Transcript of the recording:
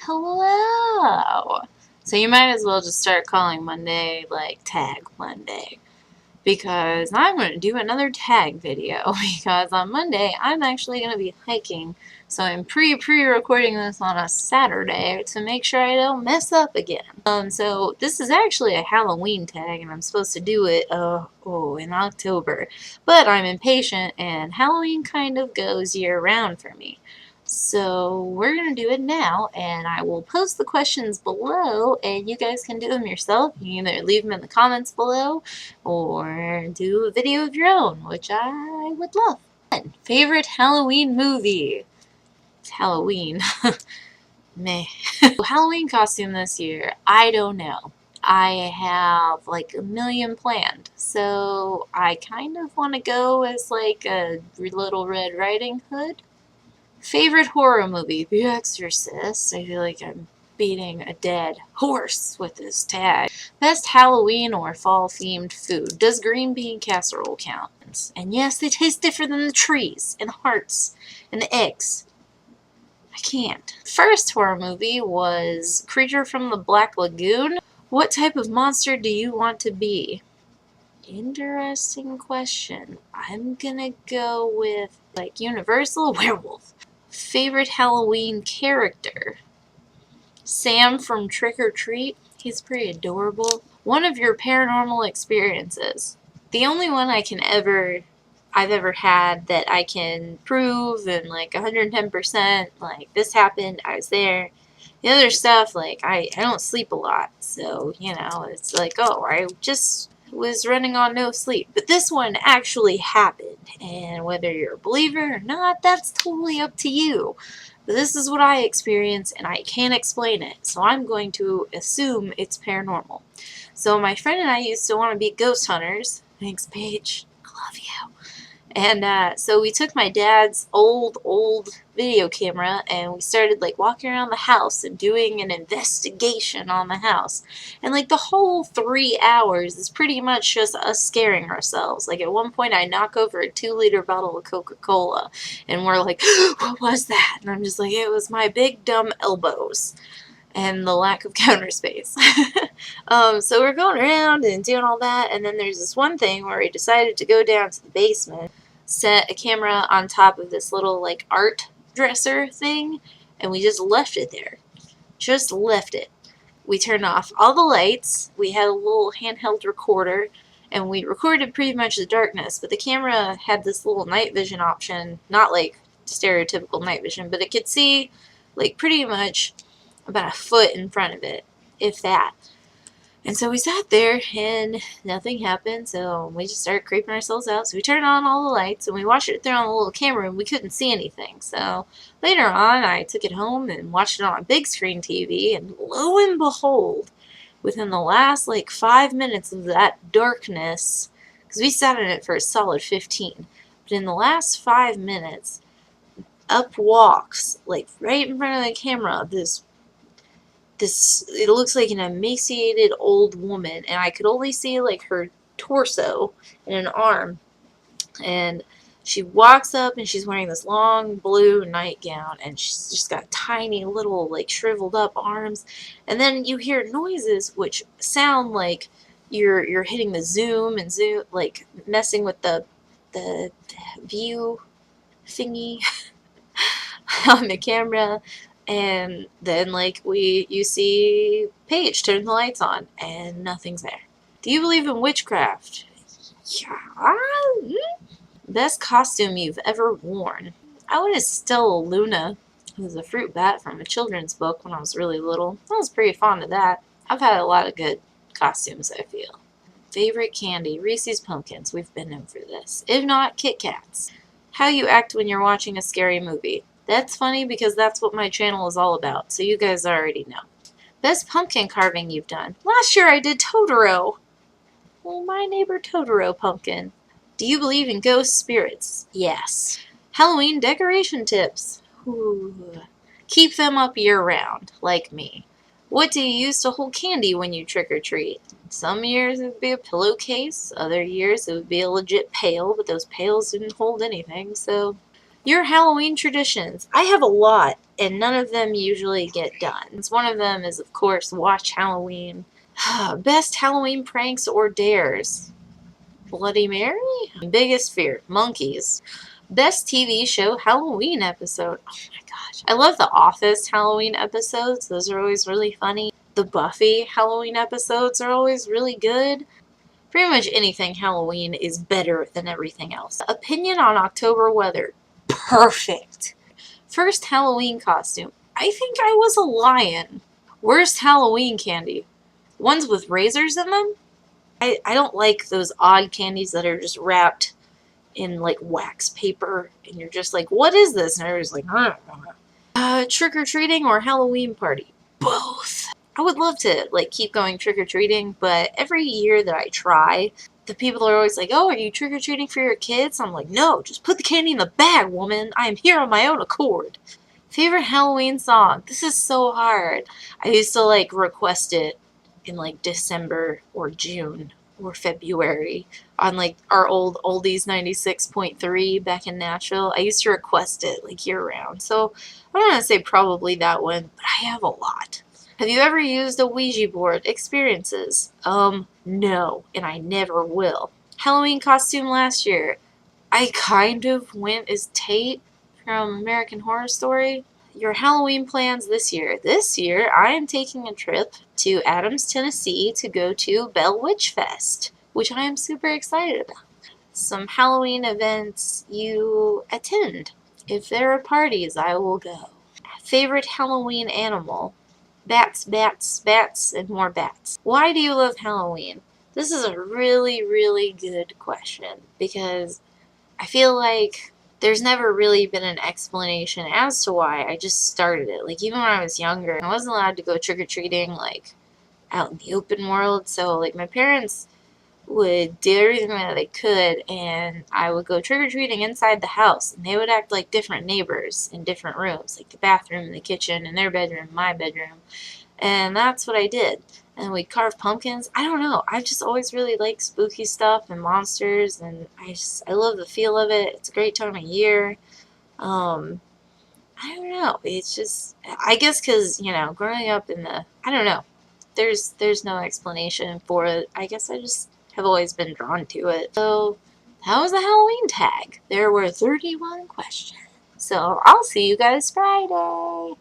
Hello! So you might as well just start calling Monday like Tag Monday. Because I'm going to do another tag video. Because on Monday I'm actually going to be hiking. So I'm pre-recording this on a Saturday to make sure I don't mess up again. So this is actually a Halloween tag and I'm supposed to do it in October. But I'm impatient and Halloween kind of goes year round for me. So we're going to do it now, and I will post the questions below, and you guys can do them yourself. You can either leave them in the comments below, or do a video of your own, which I would love. Favorite Halloween movie? It's Halloween. Meh. Halloween costume this year, I don't know. I have like a million planned, so I kind of want to go as like a Little Red Riding Hood. Favorite horror movie? The Exorcist. I feel like I'm beating a dead horse with this tag. Best Halloween or fall themed food? Does green bean casserole count? And yes, they taste different than the trees and the hearts and the eggs. I can't. First horror movie was Creature from the Black Lagoon. What type of monster do you want to be? Interesting question. I'm gonna go with like Universal Werewolf. Favorite Halloween character? Sam from Trick or Treat. He's pretty adorable. One of your paranormal experiences. The only one I've ever had that I can prove and like 110%, like this happened, I was there. The other stuff, like I don't sleep a lot, so you know, it's like, oh, I just was running on no sleep. But this one actually happened, and whether you're a believer or not, that's totally up to you. But this is what I experienced, and I can't explain it, so I'm going to assume it's paranormal. So my friend and I used to want to be ghost hunters. Thanks, Paige. I love you. And so we took my dad's old video camera and we started like walking around the house and doing an investigation on the house. And like the whole 3 hours is pretty much just us scaring ourselves. Like at one point I knock over a 2-liter bottle of Coca-Cola and we're like, what was that? And I'm just like, it was my big dumb elbows and the lack of counter space. So we're going around and doing all that, and then there's this one thing where we decided to go down to the basement, set a camera on top of this little like art dresser thing, and we just left it there. Just left it. We turned off all the lights, we had a little handheld recorder, and we recorded pretty much the darkness, but the camera had this little night vision option, not like stereotypical night vision, but it could see like pretty much about a foot in front of it, if that. And so we sat there and nothing happened, so we just started creeping ourselves out. So we turned on all the lights and we watched it through on the little camera and we couldn't see anything. So later on I took it home and watched it on a big screen TV, and lo and behold, within the last like 5 minutes of that darkness, because we sat in it for a solid 15, but in the last 5 minutes, up walks, like right in front of the camera, this it looks like an emaciated old woman, and I could only see like her torso and an arm, and she walks up and she's wearing this long blue nightgown and she's just got tiny little like shriveled up arms, and then you hear noises which sound like you're hitting the zoom and like messing with the view thingy on the camera. And then like you see Paige turn the lights on and nothing's there. Do you believe in witchcraft? Yeah. Best costume you've ever worn? I went as Stella Luna, who's a fruit bat from a children's book when I was really little. I was pretty fond of that. I've had a lot of good costumes, I feel. Favorite candy? Reese's Pumpkins. We've been over this. If not, Kit Kats. How you act when you're watching a scary movie? That's funny because that's what my channel is all about, so you guys already know. Best pumpkin carving you've done? Last year I did Totoro. Well, my neighbor Totoro pumpkin. Do you believe in ghost spirits? Yes. Halloween decoration tips? Ooh. Keep them up year-round, like me. What do you use to hold candy when you trick-or-treat? Some years it would be a pillowcase, other years it would be a legit pail, but those pails didn't hold anything, so Your Halloween traditions. I have a lot, and none of them usually get done. One of them is, of course, watch Halloween. Best Halloween pranks or dares. Bloody Mary? Biggest fear. Monkeys. Best TV show Halloween episode. Oh my gosh. I love the Office Halloween episodes. Those are always really funny. The Buffy Halloween episodes are always really good. Pretty much anything Halloween is better than everything else. Opinion on October weather. Perfect. First Halloween costume. I think I was a lion. Worst Halloween candy. Ones with razors in them? I don't like those odd candies that are just wrapped in like wax paper and you're just like, what is this? And everybody's like, I don't know. Trick-or-treating or Halloween party? Both. I would love to like keep going trick-or-treating, but every year that I try, the people are always like, oh, are you trick-or-treating for your kids? I'm like, no, just put the candy in the bag, woman. I am here on my own accord. Favorite Halloween song? This is so hard. I used to like request it in like December or June or February on like our old oldies 96.3 back in Nashville. I used to request it like year round. So I don't want to say probably that one, but I have a lot. Have you ever used a Ouija board? Experiences? No, and I never will. Halloween costume last year. I kind of went as Tate from American Horror Story. Your Halloween plans this year. This year, I am taking a trip to Adams, Tennessee to go to Bell Witch Fest, which I am super excited about. Some Halloween events you attend. If there are parties, I will go. Favorite Halloween animal? Bats, bats, bats, and more bats. Why do you love Halloween? This is a really, really good question because I feel like there's never really been an explanation as to why. I just started it. Like, even when I was younger, I wasn't allowed to go trick-or-treating, like, out in the open world. So, like, my parents would do everything that they could, and I would go trick-or-treating inside the house. And they would act like different neighbors in different rooms, like the bathroom, the kitchen, and their bedroom, my bedroom. And that's what I did. And we'd carve pumpkins. I don't know. I've just always really liked spooky stuff and monsters, and I love the feel of it. It's a great time of year. Um, I don't know. It's just, I guess because, you know, growing up in the, I don't know. There's no explanation for it. I guess I just have always been drawn to it. So that was the Halloween tag. There were 31 questions. So I'll see you guys Friday.